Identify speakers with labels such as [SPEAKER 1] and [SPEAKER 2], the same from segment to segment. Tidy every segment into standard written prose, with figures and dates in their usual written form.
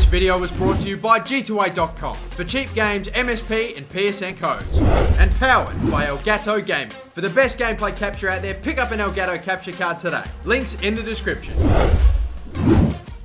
[SPEAKER 1] video was brought to you by G2A.com for cheap games, MSP and PSN codes. And powered by Elgato Gaming. For the best gameplay capture out there, pick up an Elgato capture card today. Links in the description.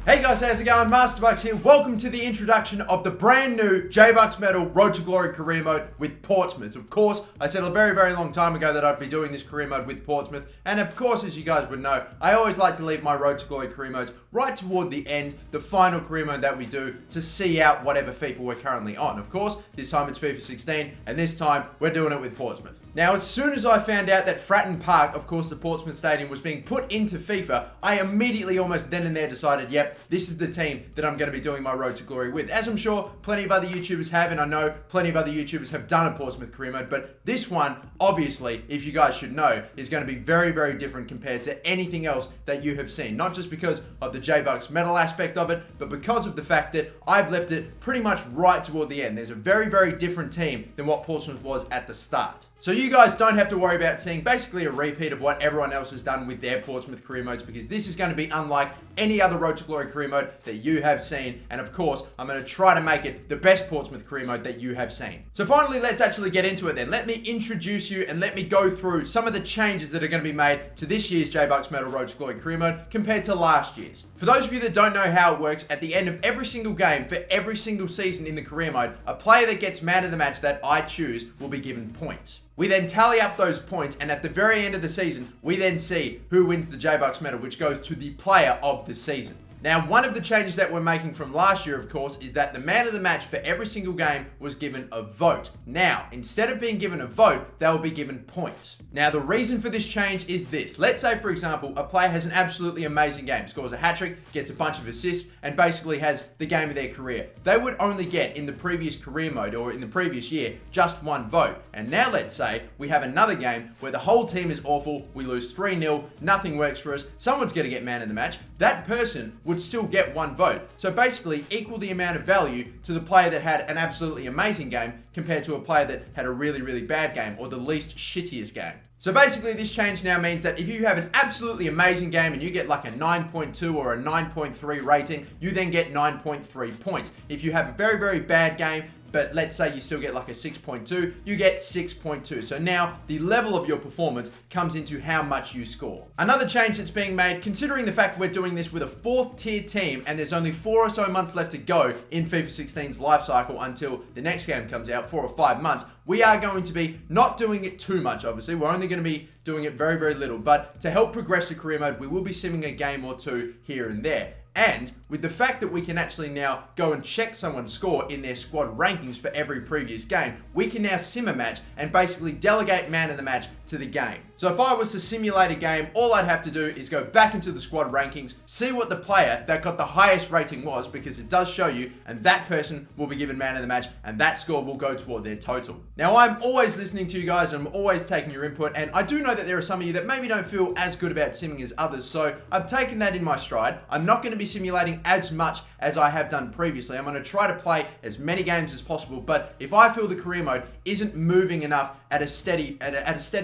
[SPEAKER 1] Hey guys, how's it going? MasterBucks here. Welcome to the introduction of the brand new J-Bucks Medal Road to Glory career mode with Portsmouth. Of course, I said a very, very long time ago that I'd be doing this career mode with Portsmouth. And of course, as you guys would know, I always like to leave my Road to Glory career modes right toward the end, the final career mode that we do to see out whatever FIFA we're currently on. Of course, this time it's FIFA 16, and this time we're doing it with Portsmouth. Now, as soon as I found out that Fratton Park, of course the Portsmouth Stadium, was being put into FIFA, I immediately, almost then and there, decided, yep, this is the team that I'm going to be doing my Road to Glory with. As I'm sure plenty of other YouTubers have, and I know plenty of other YouTubers have done a Portsmouth career mode, but this one, obviously, if you guys should know, is going to be very, very different compared to anything else that you have seen. Not just because of the J-Bucks medal aspect of it, but because of the fact that I've left it pretty much right toward the end. There's a very, very different team than what Portsmouth was at the start. So you guys don't have to worry about seeing basically a repeat of what everyone else has done with their Portsmouth career modes, because this is going to be unlike any other Road to Glory career mode that you have seen. And of course, I'm going to try to make it the best Portsmouth career mode that you have seen. So finally, let's actually get into it then. Let me introduce you and let me go through some of the changes that are going to be made to this year's J-Bucks Medal Road to Glory career mode compared to last year's. For those of you that don't know how it works, at the end of every single game for every single season in the career mode, a player that gets man of the match that I choose will be given points. We then tally up those points, and at the very end of the season, we then see who wins the J-Bucks medal, which goes to the player of the season. Now, one of the changes that we're making from last year, of course, is that the man of the match for every single game was given a vote. Now, instead of being given a vote, they will be given points. Now, the reason for this change is this. Let's say, for example, a player has an absolutely amazing game, scores a hat-trick, gets a bunch of assists, and basically has the game of their career. They would only get, in the previous career mode, or in the previous year, just one vote. And now let's say we have another game where the whole team is awful, we lose 3-0, nothing works for us, someone's going to get man of the match. That person would still get one vote. So basically equal the amount of value to the player that had an absolutely amazing game compared to a player that had a really, really bad game, or the least shittiest game. So basically this change now means that if you have an absolutely amazing game and you get like a 9.2 or a 9.3 rating, you then get 9.3 points. If you have a very, very bad game, but let's say you still get like a 6.2, you get 6.2. So now the level of your performance comes into how much you score. Another change that's being made, considering the fact we're doing this with a 4th tier team and there's only 4 or so months left to go in FIFA 16's life cycle until the next game comes out, 4 or 5 months, we are going to be not doing it too much, obviously. We're only going to be doing it very, very little. But to help progress the career mode, we will be simming a game or two here and there. And with the fact that we can actually now go and check someone's score in their squad rankings for every previous game, we can now sim a match and basically delegate man of the match to the game. So if I was to simulate a game, all I'd have to do is go back into the squad rankings, see what the player that got the highest rating was, because it does show you, and that person will be given man of the match, and that score will go toward their total. Now, I'm always listening to you guys, and I'm always taking your input, and I do know that there are some of you that maybe don't feel as good about simming as others, so I've taken that in my stride. I'm not going to be simulating as much as I have done previously. I'm going to try to play as many games as possible, but if I feel the career mode isn't moving enough at a steady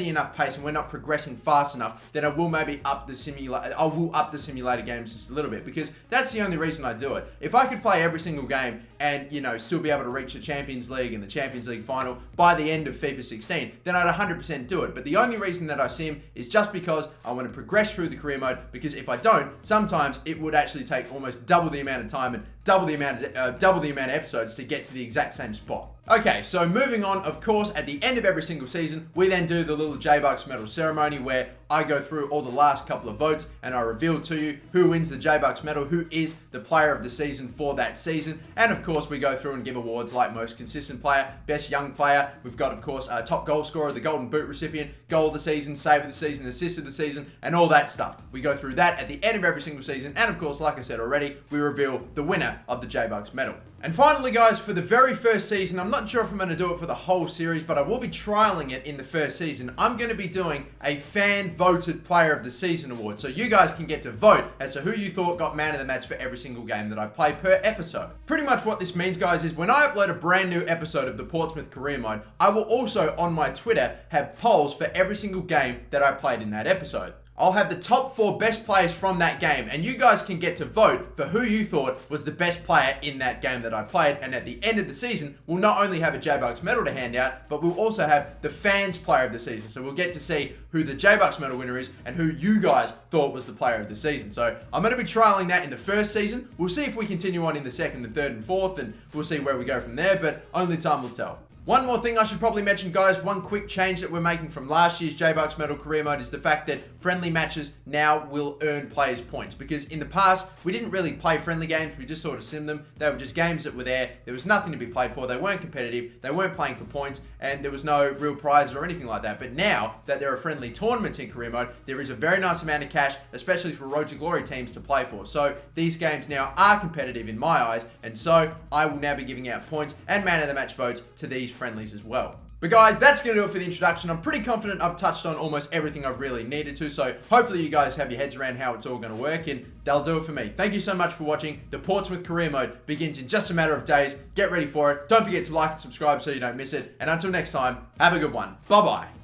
[SPEAKER 1] enough pace and we're not progressing fast enough, then I will maybe up the simulator games just a little bit, because that's the only reason I do it. If I could play every single game and, you know, still be able to reach the Champions League and the Champions League final by the end of FIFA 16, then I'd 100% do it. But the only reason that I sim is just because I want to progress through the career mode, because if I don't, sometimes it would actually take almost double the amount of time and double the amount of episodes to get to the exact same spot. Okay, so moving on, of course, at the end of every single season, we then do the little J-Bucks medal ceremony where I go through all the last couple of votes and I reveal to you who wins the J-Bucks medal, who is the player of the season for that season. And of course, we go through and give awards like most consistent player, best young player. We've got, of course, top goal scorer, the golden boot recipient, goal of the season, save of the season, assist of the season, and all that stuff. We go through that at the end of every single season. And of course, like I said already, we reveal the winner of the J-Bucks medal. And finally, guys, for the very first season, I'm not sure if I'm going to do it for the whole series, but I will be trialing it in the first season. I'm going to be doing a fan-voted Player of the Season award. So you guys can get to vote as to who you thought got man of the match for every single game that I play per episode. Pretty much what this means, guys, is when I upload a brand new episode of the Portsmouth Career Mode, I will also, on my Twitter, have polls for every single game that I played in that episode. I'll have the top 4 best players from that game, and you guys can get to vote for who you thought was the best player in that game that I played. And at the end of the season, we'll not only have a J-Bucks medal to hand out, but we'll also have the fans player of the season. So we'll get to see who the J-Bucks medal winner is and who you guys thought was the player of the season. So I'm going to be trialing that in the first season. We'll see if we continue on in the second, and third, and fourth, and we'll see where we go from there, but only time will tell. One more thing I should probably mention, guys, one quick change that we're making from last year's J-Bucks Medal Career Mode is the fact that friendly matches now will earn players points, because in the past, we didn't really play friendly games, we just sort of sim them. They were just games that were there was nothing to be played for, they weren't competitive, they weren't playing for points, and there was no real prizes or anything like that. But now that there are friendly tournaments in Career Mode, there is a very nice amount of cash, especially for Road to Glory teams to play for. So these games now are competitive in my eyes, and so I will now be giving out points and man of the match votes to these friendlies as well. But guys, that's going to do it for the introduction. I'm pretty confident I've touched on almost everything I've really needed to, so hopefully you guys have your heads around how it's all going to work, and that'll do it for me. Thank you so much for watching. The Portsmouth Career Mode begins in just a matter of days. Get ready for it. Don't forget to like and subscribe so you don't miss it. And until next time, have a good one. Bye-bye.